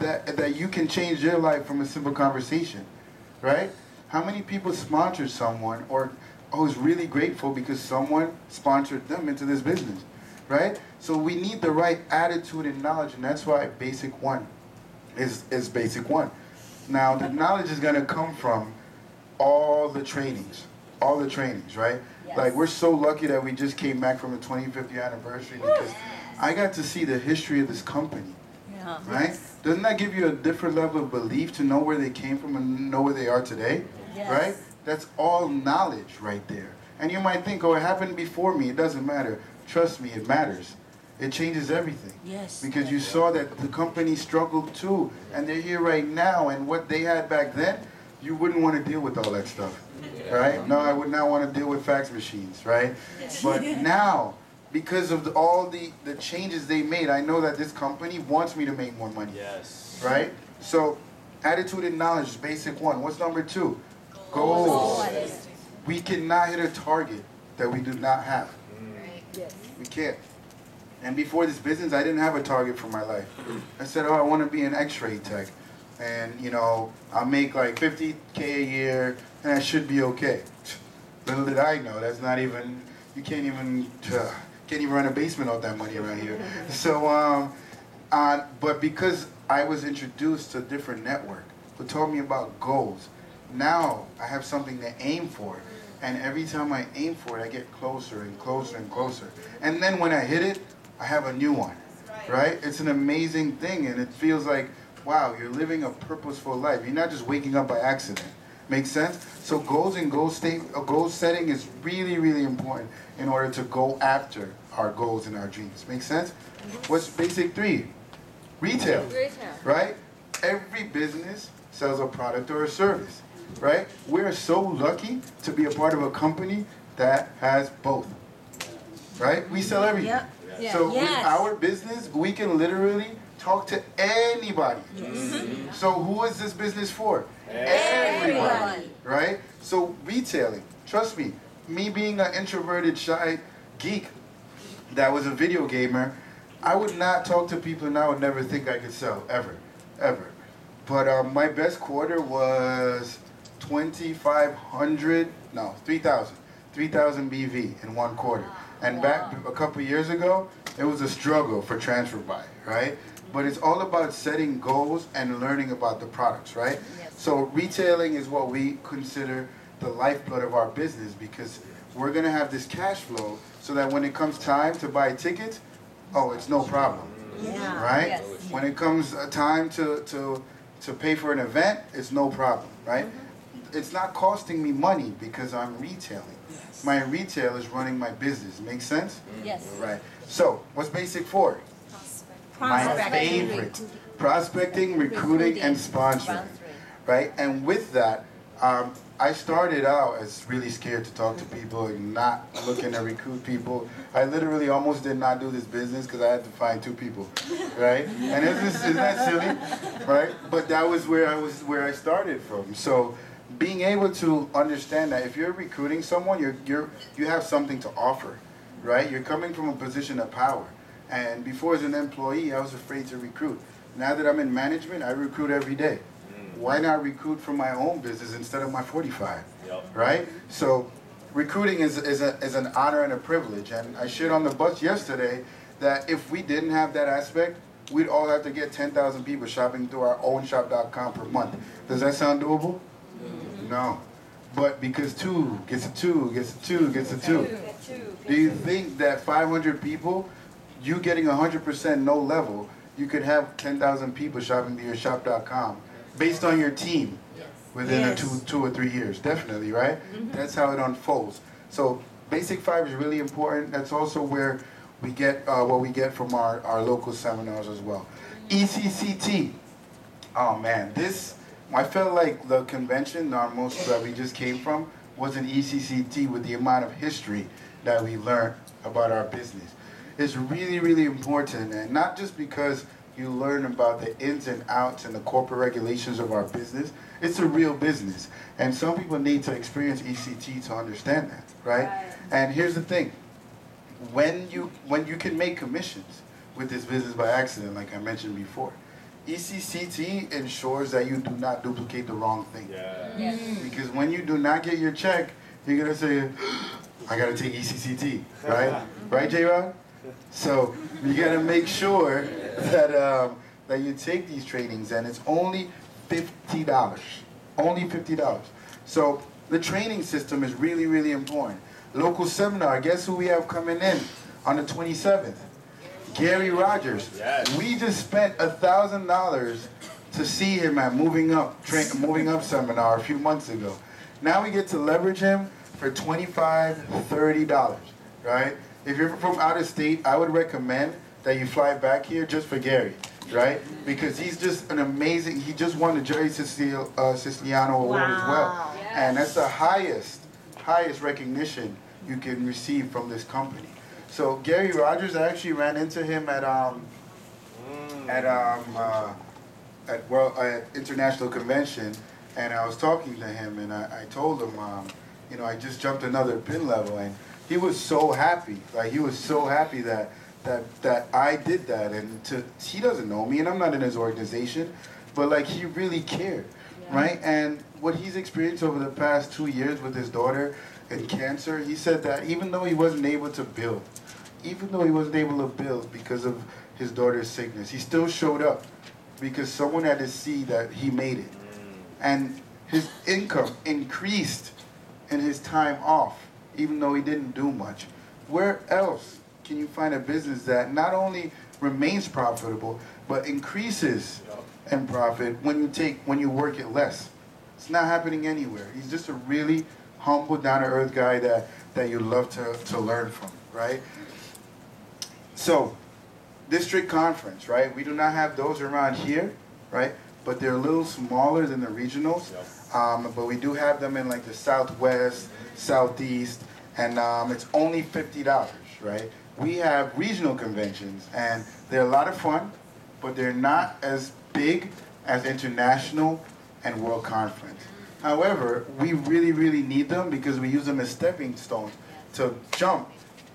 that you can change your life from a simple conversation, right? How many people sponsored someone or was really grateful because someone sponsored them into this business, right? So we need the right attitude and knowledge, and that's why basic one is basic one. Now, the knowledge is going to come from all the trainings, right? Yes. Like, we're so lucky that we just came back from the 25th year anniversary because I got to see the history of this company, right? Doesn't that give you a different level of belief to know where they came from and know where they are today, right? That's all knowledge right there. And you might think, oh, it happened before me. It doesn't matter. Trust me, it matters. It changes everything. Yes. Because you saw that the company struggled too, and they're here right now, and what they had back then, you wouldn't want to deal with all that stuff, right? No, I would not want to deal with fax machines, right? But now, because of all the changes they made, I know that this company wants me to make more money. Yes. Right? So, attitude and knowledge is basic one. What's number two? Goals. We cannot hit a target that we do not have. We can't. And before this business, I didn't have a target for my life. I said, oh, I want to be an x-ray tech. And, you know, I'll make like $50K a year, and I should be okay. Little did I know, that's not even, you can't even run a basement off that money around here. So, but because I was introduced to a different network who told me about goals, now I have something to aim for. And every time I aim for it, I get closer and closer and closer. And then when I hit it, I have a new one, right? It's an amazing thing, and it feels like, wow, you're living a purposeful life. You're not just waking up by accident. Make sense? So goals and goal setting is really, really important in order to go after our goals and our dreams. Make sense? What's basic three? Retail, right? Every business sells a product or a service, right? We're so lucky to be a part of a company that has both, right? We sell everything. Yep. So with our business, we can literally talk to anybody. So who is this business for? Everybody. Right? So retailing, trust me being an introverted, shy geek that was a video gamer, I would not talk to people and I would never think I could sell, ever. But my best quarter was 3,000 BV in one quarter. And back a couple years ago, it was a struggle for transfer buy, right? But it's all about setting goals and learning about the products, right? So retailing is what we consider the lifeblood of our business because we're gonna have this cash flow so that when it comes time to buy tickets, oh, it's no problem, right? When it comes time to pay for an event, it's no problem, right? It's not costing me money because I'm retailing. My retail is running my business. Make sense? Yes. Right. So, what's basic four? My favorite. Prospecting, recruiting, and sponsoring. Right? And with that, I started out as really scared to talk to people and not looking to recruit people. I literally almost did not do this business because I had to find 2 people, right? And isn't that silly, right? But that was where I started from. So being able to understand that if you're recruiting someone, you have something to offer, right? You're coming from a position of power. And before as an employee, I was afraid to recruit. Now that I'm in management, I recruit every day. Why not recruit from my own business instead of my 45, right? So recruiting is an honor and a privilege. And I shared on the bus yesterday that if we didn't have that aspect, we'd all have to get 10,000 people shopping through our own shop.com per month. Does that sound doable? No. But because 2 gets a 2, gets a 2, gets a 2. Do you think that 500 people, you getting 100% no level, you could have 10,000 people shopping through your shop.com based on your team within a 2 or 3 years? Definitely, right? That's how it unfolds. So basic 5 is really important. That's also where we get what we get from our local seminars as well. ECCT. Oh man, I felt like the convention, most that we just came from, was an ECCT with the amount of history that we learned about our business. It's really, really important, and not just because you learn about the ins and outs and the corporate regulations of our business. It's a real business, and some people need to experience ECT to understand that, right? And here's the thing: when you can make commissions with this business by accident, like I mentioned before, ECCT ensures that you do not duplicate the wrong thing. Yes. Because when you do not get your check, you're going to say, I got to take ECCT, right? Right, J-Rod? So you got to make sure that, that you take these trainings, and it's only $50. Only $50. So the training system is really, really important. Local seminar, guess who we have coming in on the 27th? Gary Rogers. Yes. We just spent $1,000 to see him at Moving Up seminar a few months ago. Now we get to leverage him for $25, $30, right? If you're from out of state, I would recommend that you fly back here just for Gary, right? Because he's just an amazing, he just won the Jerry Siciliano Award as well. Yes. And that's the highest recognition you can receive from this company. So Gary Rogers, I actually ran into him at International Convention, and I was talking to him, and I told him, you know, I just jumped another pin level, and he was so happy. Like, he was so happy that I did that, and he doesn't know me, and I'm not in his organization, but like, he really cared, right? And what he's experienced over the past 2 years with his daughter and cancer, he said that even though he wasn't able to build because of his daughter's sickness, he still showed up because someone had to see that he made it. And his income increased in his time off, even though he didn't do much. Where else can you find a business that not only remains profitable, but increases in profit when you work it less? It's not happening anywhere. He's just a really humble, down-to-earth guy that you love to learn from, right? So, district conference, right? We do not have those around here, right? But they're a little smaller than the regionals. But we do have them in like the Southwest, Southeast, and it's only $50, right? We have regional conventions, and they're a lot of fun, but they're not as big as international and world conference. However, we really, really need them because we use them as stepping stones to jump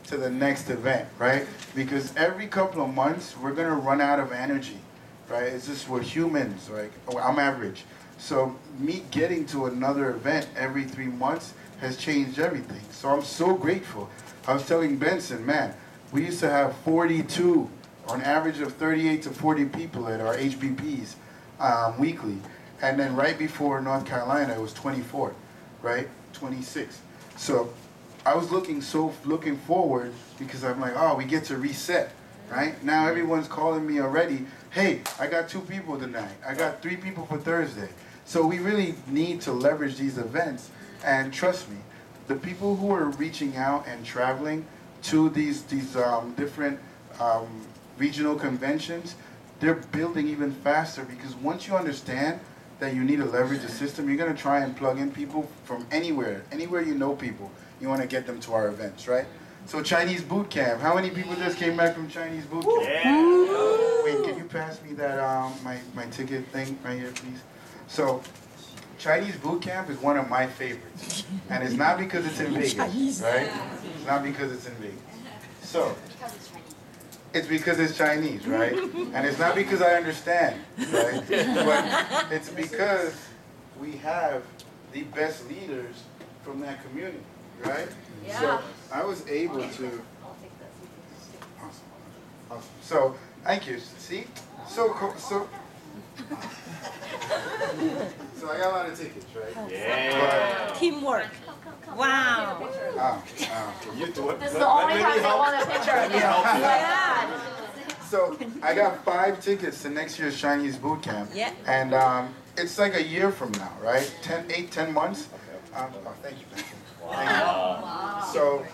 to the next event, right? Because every couple of months, we're gonna run out of energy, right? It's just, we're humans, right? I'm average. So me getting to another event every 3 months has changed everything. So I'm so grateful. I was telling Benson, man, we used to have 42, on average of 38 to 40 people at our HBPs weekly. And then right before North Carolina, it was 24, right? 26. So I was looking forward because I'm like, oh, we get to reset, right? Now everyone's calling me already, hey, I got 2 people tonight. I got 3 people for Thursday. So we really need to leverage these events. And trust me, the people who are reaching out and traveling to these different regional conventions, they're building even faster because once you understand that you need to leverage the system, you're going to try and plug in people from anywhere you know people. You want to get them to our events, right? So Chinese boot camp. How many people just came back from Chinese boot camp? Yeah. Wait, can you pass me that my ticket thing right here, please? So Chinese boot camp is one of my favorites, and it's not because it's in Vegas, right? It's not because it's in Vegas. So it's because it's Chinese, right? And it's not because I understand, right? But it's because we have the best leaders from that community, right? Yeah. So I was able to. Awesome. So thank you. See, so cool. So I got a lot of tickets, right? Yeah. Teamwork. Wow. You do it. This is the only time they want a picture of you. Yeah. So I got 5 tickets to next year's Chinese boot camp. Yeah. And it's like a year from now, right? 10 months. Oh, thank you. Wow. So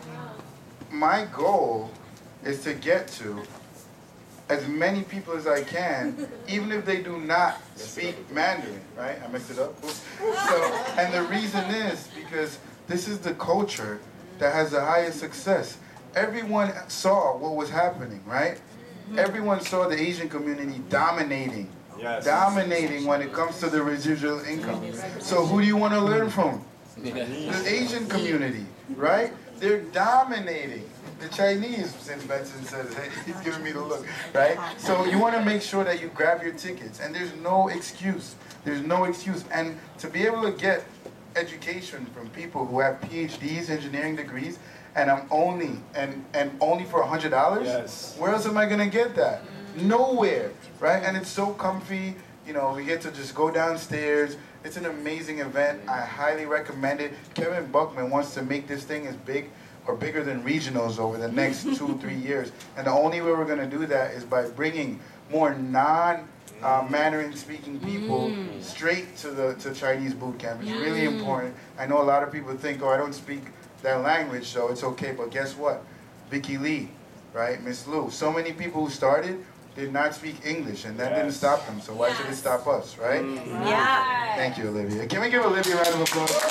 my goal is to get to as many people as I can, even if they do not speak Mandarin, right? I messed it up. So, and the reason is because this is the culture that has the highest success. Everyone saw what was happening, right? Everyone saw the Asian community dominating when it comes to the residual income. So who do you want to learn from? The Asian community, right? They're dominating. the Chinese, since Benson says, hey, he's giving me the look, right? So you want to make sure that you grab your tickets, and there's no excuse. There's no excuse. And to be able to get education from people who have PhDs, engineering degrees, and I'm only only for $100. Yes. Where else am I gonna get that? Nowhere, right? And it's so comfy. You know, we get to just go downstairs. It's an amazing event. I highly recommend it. Kevin Buckman wants to make this thing as big or bigger than regionals over the next 2-3 years. And the only way we're gonna do that is by bringing more Mandarin speaking people straight to Chinese boot camp. It's really important. I know a lot of people think, oh, I don't speak that language, so it's okay. But guess what? Vicky Lee, right? Miss Lou. So many people who started did not speak English, and that didn't stop them. So why should it stop us, right? Yeah. Thank you, Olivia. Can we give Olivia a round of applause? This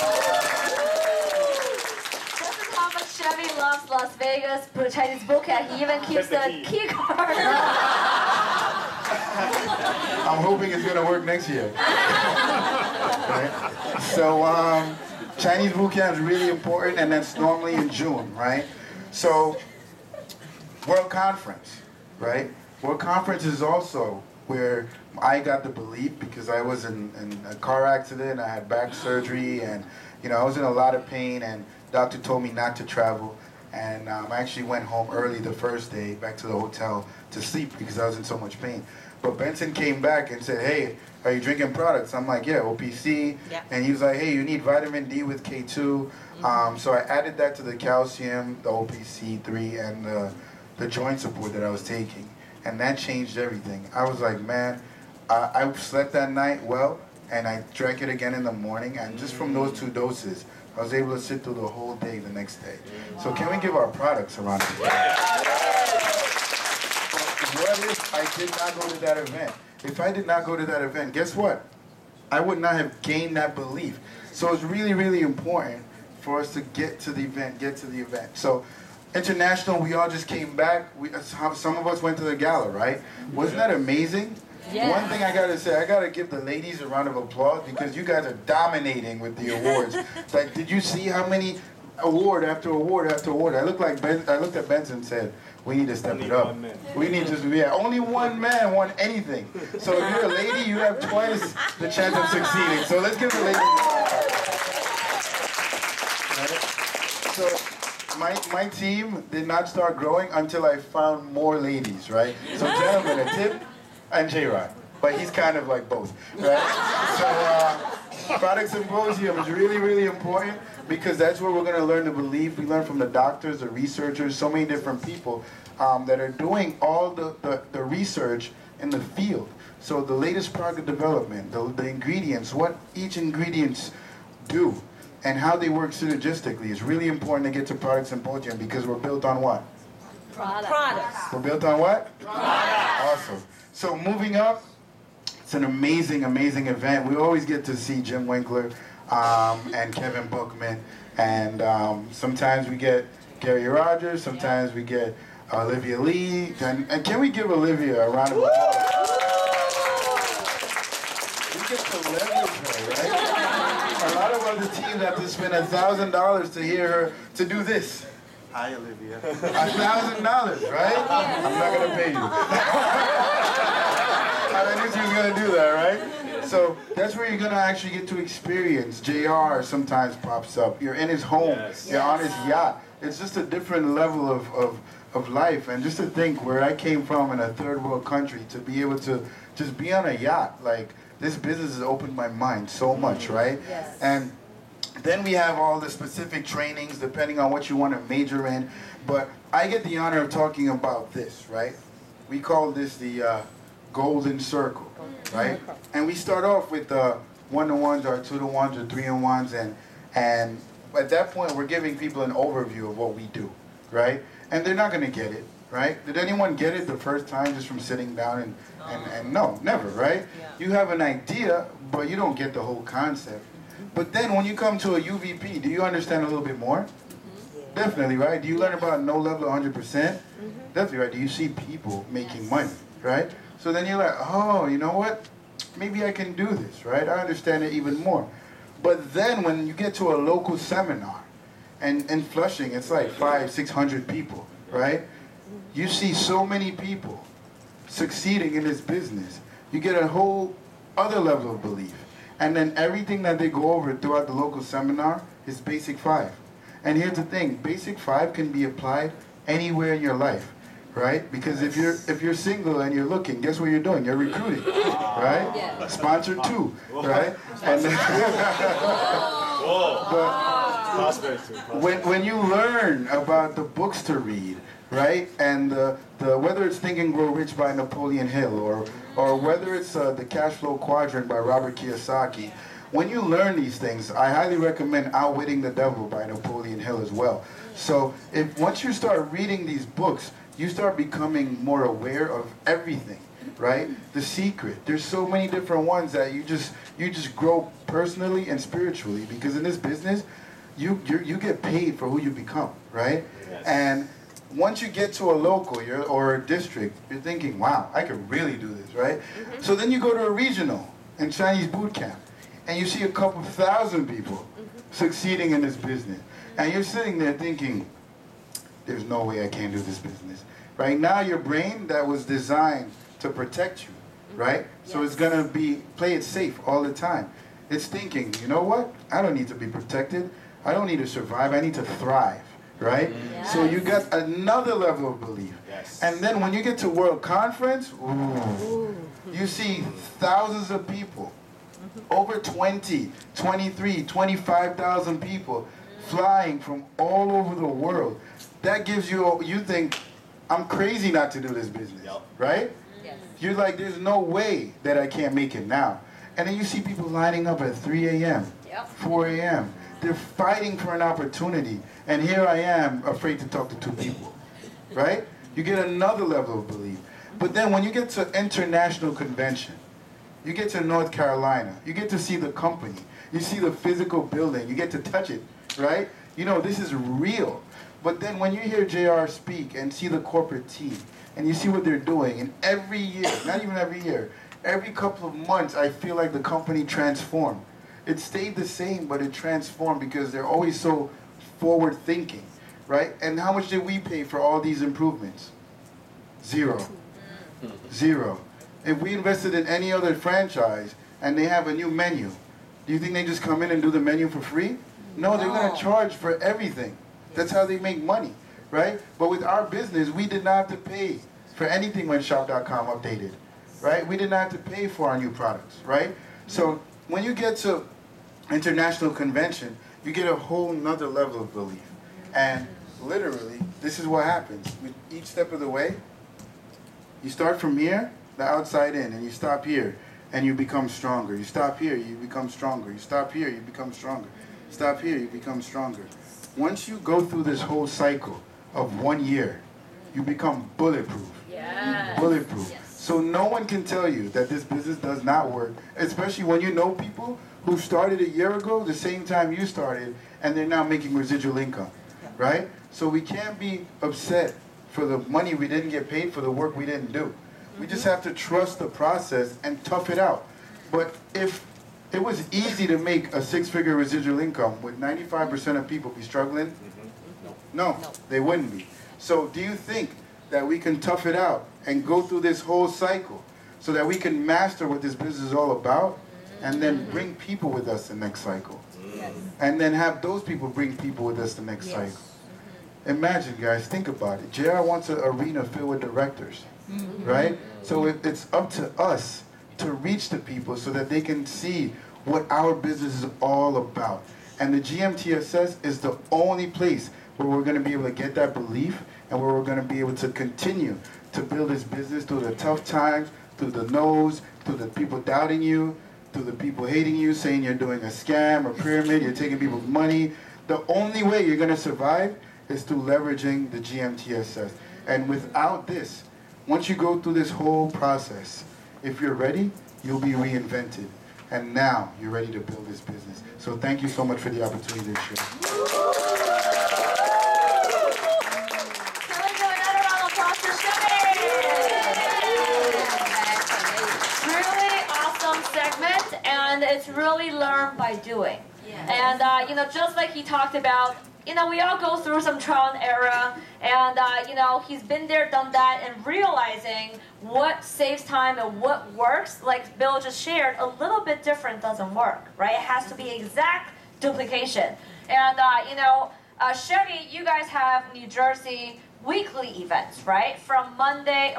is how much Chevy loves Las Vegas Chinese book camp. He even keeps the key card. I'm hoping it's gonna work next year. Right? So Chinese boot camp is really important, and that's normally in June, right? So World Conference, right? World Conference is also where I got the belief, because I was in a car accident, I had back surgery, and I was in a lot of pain, and doctor told me not to travel. And I actually went home early the first day, back to the hotel to sleep because I was in so much pain. But Benson came back and said, hey, are you drinking products? I'm like, yeah, OPC. Yeah. And he was like, hey, you need vitamin D with K2. So I added that to the calcium, the OPC3, and the joint support that I was taking. And that changed everything. I was like, man, I slept that night well, and I drank it again in the morning. And just from those 2 doses, I was able to sit through the whole day the next day. So can we give our products a round of applause? What if I did not go to that event? If I did not go to that event, guess what? I would not have gained that belief. So it's really, really important for us to get to the event, So international, we all just came back. Some of us went to the gala, right? Wasn't that amazing? Yeah. One thing I gotta say, I gotta give the ladies a round of applause because you guys are dominating with the awards. Like, did you see how many award after award after award? I looked at Benson and said, we need to step it up. We need to, only one man won anything. So if you're a lady, you have twice the chance of succeeding. So let's give the ladies. Right? So my team did not start growing until I found more ladies, right? So gentlemen, a tip. And J-Rod, but he's kind of like both, right? So product symposium is really, really important because that's where we're gonna learn to believe. We learn from the doctors, the researchers, so many different people that are doing all the research in the field. So the latest product development, the ingredients, what each ingredients do, and how they work synergistically is really important to get to product symposium because we're built on what? Products. We're built on what? Products. Awesome. So moving up, it's an amazing, amazing event. We always get to see Jim Winkler and Kevin Buckman, and sometimes we get Gary Rogers, sometimes we get Olivia Lee, and can we give Olivia a round of applause? We get to leverage her, right? A lot of other teams have to spend $1,000 to hear her to do this. Hi, Olivia. $1,000, right? I'm not gonna pay you. I knew she was gonna do that, right? So that's where you're gonna actually get to experience. JR sometimes pops up. You're in his home. Yes. You're on his yacht. It's just a different level of life. And just to think where I came from in a third world country to be able to just be on a yacht, like this business has opened my mind so much, right? Yes. And then we have all the specific trainings depending on what you want to major in. But I get the honor of talking about this, right? We call this the golden circle, right? And we start off with the 1-to-1s or 2-to-1s or 3-on-1s, and at that point we're giving people an overview of what we do, right? And they're not going to get it, right? Did anyone get it the first time just from sitting down and no, never, right? You have an idea, but you don't get the whole concept. But then when you come to a UVP, do you understand a little bit more? Definitely, right? Do you learn about no level 100%? Definitely, right? Do you see people making money, right? So then you're like, oh, you know what? Maybe I can do this, right? I understand it even more. But then when you get to a local seminar, and in Flushing, it's like 500-600 people, right? You see so many people succeeding in this business. You get a whole other level of belief. And then everything that they go over throughout the local seminar is Basic 5. And here's the thing, Basic 5 can be applied anywhere in your life, right? Because if you're single and you're looking, guess what you're doing? You're recruiting, right? Yeah. Sponsored too, right? And when you learn about the books to read, right? And whether it's Think and Grow Rich by Napoleon Hill or whether it's the Cash Flow Quadrant by Robert Kiyosaki, when you learn these things, I highly recommend Outwitting the Devil by Napoleon Hill as well. So once you start reading these books, you start becoming more aware of everything, right? The Secret. There's so many different ones that you just grow personally and spiritually, because in this business, you get paid for who you become, right? Yes. And once you get to a local or a district, you're thinking, wow, I could really do this, right? So then you go to a regional in Chinese boot camp, and you see a couple thousand people succeeding in this business. And you're sitting there thinking, there's no way I can do this business. Right now, your brain that was designed to protect you, right? So it's gonna play it safe all the time. It's thinking, you know what? I don't need to be protected. I don't need to survive. I need to thrive, right? Yes. So you got another level of belief. Yes. And then when you get to World Conference, you see thousands of people, over 20, 23, 25,000 people flying from all over the world. That gives you think, I'm crazy not to do this business, right? Yes. You're like, there's no way that I can't make it now. And then you see people lining up at 3 a.m., Yep. 4 a.m. They're fighting for an opportunity. And here I am, afraid to talk to two people, right? You get another level of belief. But then when you get to international convention, you get to North Carolina, you get to see the company, you see the physical building, you get to touch it, right? You know, this is real. But then when you hear JR speak and see the corporate team, and you see what they're doing, and every year, not even every year, every couple of months, I feel like the company transformed. It stayed the same, but it transformed because they're always so forward thinking, right? And how much did we pay for all these improvements? Zero. Zero. If we invested in any other franchise and they have a new menu, do you think they just come in and do the menu for free? No, they're going to charge for everything. That's how they make money, right? But with our business, we did not have to pay for anything when shop.com updated, right? We did not have to pay for our new products, right? So when you get to international convention, you get a whole nother level of belief. And literally, this is what happens. With each step of the way, you start from here, the outside in, and you stop here, and you become stronger. You stop here, you become stronger. You stop here, you become stronger. Stop here, you become stronger. Once you go through this whole cycle of 1 year, you become bulletproof. Yes. Bulletproof. Yes. So no one can tell you that this business does not work, especially when you know people who started a year ago, the same time you started, and they're now making residual income, right? So we can't be upset for the money we didn't get paid for the work we didn't do. We just have to trust the process and tough it out. But if it was easy to make a 6-figure residual income, would 95% of people be struggling? No, they wouldn't be. So do you think that we can tough it out and go through this whole cycle so that we can master what this business is all about and then bring people with us the next cycle? Yes. And then have those people bring people with us the next cycle. Imagine, guys, think about it. JR wants an arena filled with directors, right? So it's up to us to reach the people so that they can see what our business is all about. And the GMTSS is the only place where we're going to be able to get that belief and where we're going to be able to continue to build this business through the tough times, through the no's, through the people doubting you, through the people hating you, saying you're doing a scam, a pyramid, you're taking people's money. The only way you're going to survive is through leveraging the GMTSS. And without this, once you go through this whole process, if you're ready, you'll be reinvented. And now you're ready to build this business. So thank you so much for the opportunity to share. Can we do another round of applause for Chevy? Really awesome segment, and it's really learn by doing. Yes. And just like he talked about, we all go through some trial and error, and he's been there, done that, and realizing what saves time and what works, like Bill just shared, a little bit different doesn't work, right? It has to be exact duplication. And Chevy, you guys have New Jersey weekly events, right? From Monday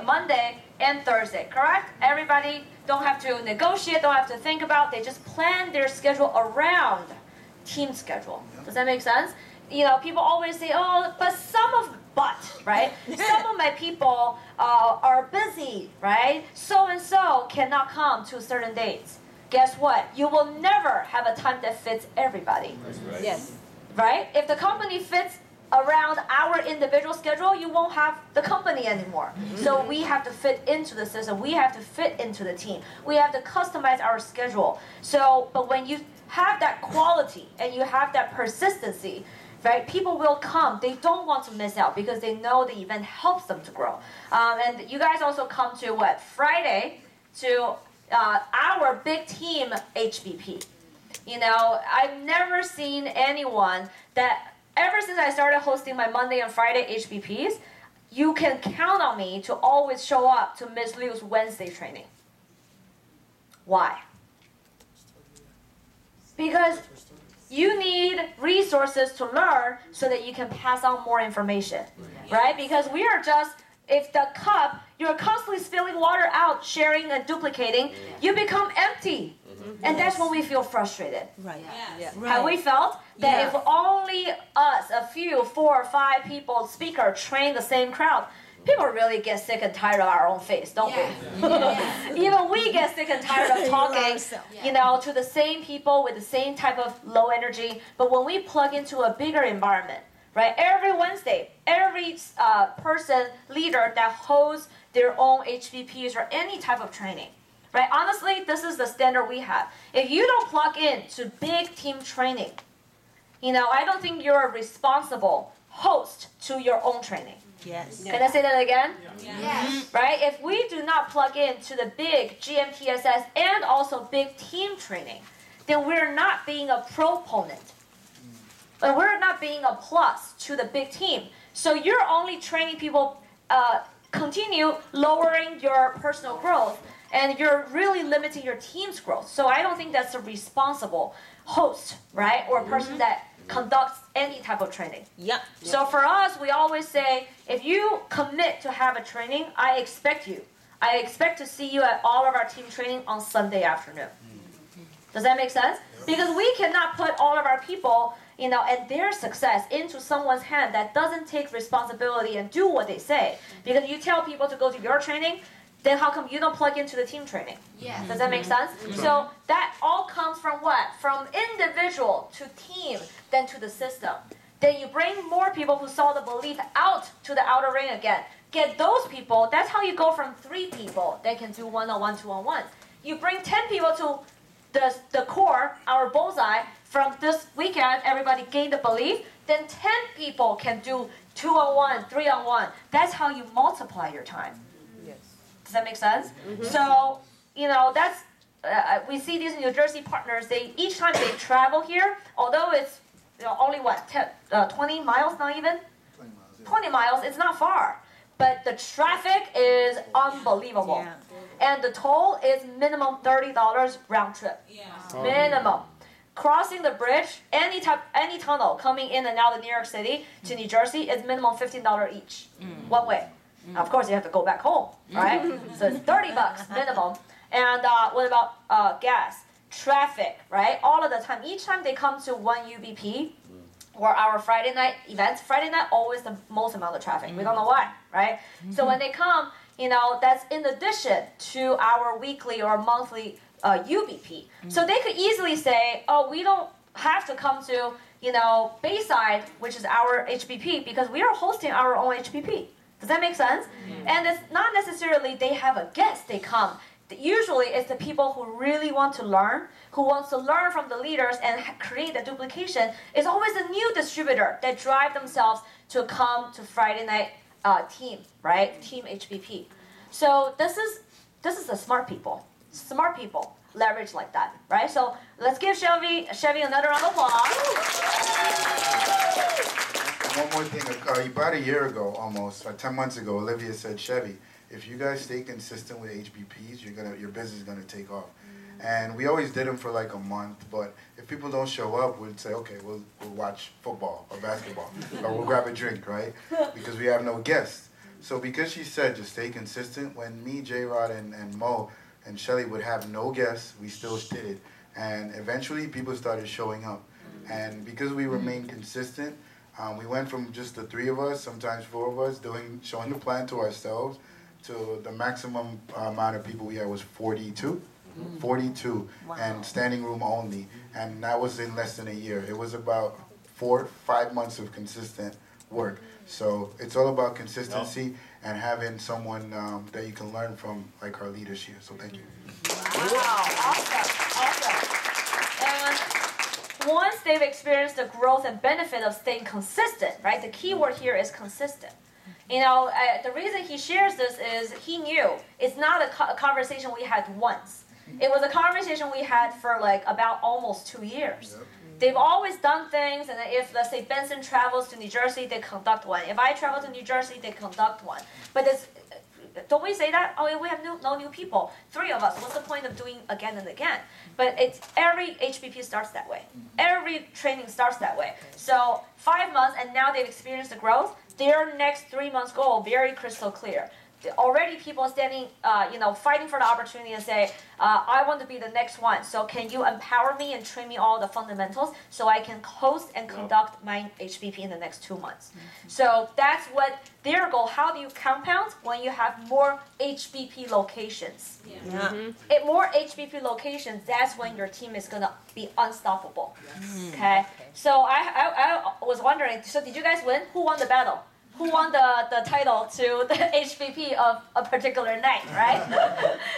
and Thursday, correct? Everybody don't have to negotiate, don't have to think about, they just plan their schedule around team schedule. Does that make sense? People always say, oh, but right? Some of my people are busy, right? So-and-so cannot come to certain dates. Guess what? You will never have a time that fits everybody. Right. Yes. Right? If the company fits around our individual schedule, you won't have the company anymore. So we have to fit into the system. We have to fit into the team. We have to customize our schedule. But when you have that quality and you have that persistency, right? People will come. They don't want to miss out because they know the event helps them to grow. And you guys also come to Friday to our big team HBP. I've never seen anyone that, ever since I started hosting my Monday and Friday HBPs, you can count on me to always show up to Ms. Liu's Wednesday training. Why? Because you need resources to learn so that you can pass on more information, right? Because we are just, if the cup, you're constantly spilling water out, sharing and duplicating, you become empty. And that's when we feel frustrated. Right. Yes. Right. Have we felt that if only us, a few, 4 or 5 people, speaker, train the same crowd, people really get sick and tired of our own face, don't we? Even we get sick and tired of talking, to the same people with the same type of low energy. But when we plug into a bigger environment, right? Every Wednesday, every person, leader that holds their own HVPs or any type of training, right? Honestly, this is the standard we have. If you don't plug in to big team training, I don't think you're a responsible host to your own training. Yes. Can I say that again? Yes. Right? If we do not plug in to the big GMTSS and also big team training, then we're not being a proponent. But we're not being a plus to the big team. So you're only training people, continue lowering your personal growth, and you're really limiting your team's growth. So I don't think that's a responsible host, right? Or a person that conducts any type of training. Yep. So for us, we always say, if you commit to have a training, I expect to see you at all of our team training on Sunday afternoon. Does that make sense? Because we cannot put all of our people, and their success into someone's hand that doesn't take responsibility and do what they say. Because you tell people to go to your training, then how come you don't plug into the team training? Yes. Does that make sense? So that all comes from what? From individual to team, then to the system. Then you bring more people who saw the belief out to the outer ring again. Get those people, that's how you go from 3 people that can do one-on-one, two-on-one. You bring 10 people to the core, our bullseye, from this weekend, everybody gained the belief, then 10 people can do 2-on-1, 3-on-1. That's how you multiply your time. Does that make sense? So, that's we see these New Jersey partners. Each time they travel here, although it's only 20 miles, not even 20 miles. It's not far, but the traffic is unbelievable, and the toll is minimum $30 round trip. Minimum. Crossing the bridge, any tunnel coming in and out of New York City to New Jersey is minimum $15 each, one way. Of course, you have to go back home, right? So it's $30 minimum. And what about gas, traffic, right? All of the time. Each time they come to one UBP or our Friday night events, Friday night always the most amount of traffic. We don't know why, right? So when they come, that's in addition to our weekly or monthly UBP. So they could easily say, oh, we don't have to come to, Bayside, which is our HBP, because we are hosting our own HBP. Does that make sense? And it's not necessarily they have a guest, they come. Usually it's the people who really want to learn, who wants to learn from the leaders and create the duplication. It's always a new distributor that drive themselves to come to Friday night team, right? Team HBP. So this is the smart people. Smart people leverage like that, right? So let's give Chevy another round of applause. One more thing, about a year ago almost, 10 months ago, Olivia said, Chevy, if you guys stay consistent with HBPs, your business is gonna take off. And we always did them for like a month, but if people don't show up, we'd say, okay, we'll watch football or basketball, or we'll grab a drink, right? Because we have no guests. So because she said just stay consistent, when me, J-Rod, and Mo, and Shelly would have no guests, we still did it. And eventually people started showing up. And because we remained consistent, we went from just the 3 of us, sometimes 4 of us, showing the plan to ourselves, to the maximum amount of people we had was 42. 42, wow. And standing room only, and that was in less than a year. It was about 4-5 months of consistent work. So it's all about consistency and having someone that you can learn from, like our leaders here. So thank you. Wow, awesome. And once they've experienced the growth and benefit of staying consistent, right? The key word here is consistent. You know, the reason he shares this is he knew it's not a conversation we had once. It was a conversation we had for like about almost 2 years. Yep. They've always done things, and if, let's say, Benson travels to New Jersey, they conduct one. If I travel to New Jersey, they conduct one. But don't we say that? Oh, we have no new people. 3 of us. What's the point of doing again and again? But every HBP starts that way. Every training starts that way. So 5 months, and now they've experienced the growth. Their next 3 months goal, very crystal clear. Already people standing, fighting for the opportunity and say, I want to be the next one. So can you empower me and train me all the fundamentals so I can host and conduct my HBP in the next 2 months? So that's what their goal. How do you compound? When you have more HBP locations. More HBP locations, that's when your team is going to be unstoppable. Okay? So I was wondering, so did you guys win? Who won the battle? Who won the title to the HBP of a particular night, right?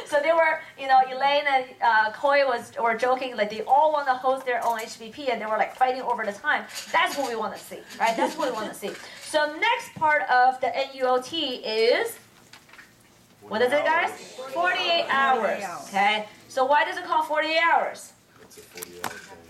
So they were, Elaine and Coy were joking, like they all want to host their own HBP, and they were like fighting over the time. That's what we want to see, right? That's what we want to see. So next part of the NUOT is, what is it, guys? 48 hours, okay? So why does it call 48 hours? It's a 48-hour thing.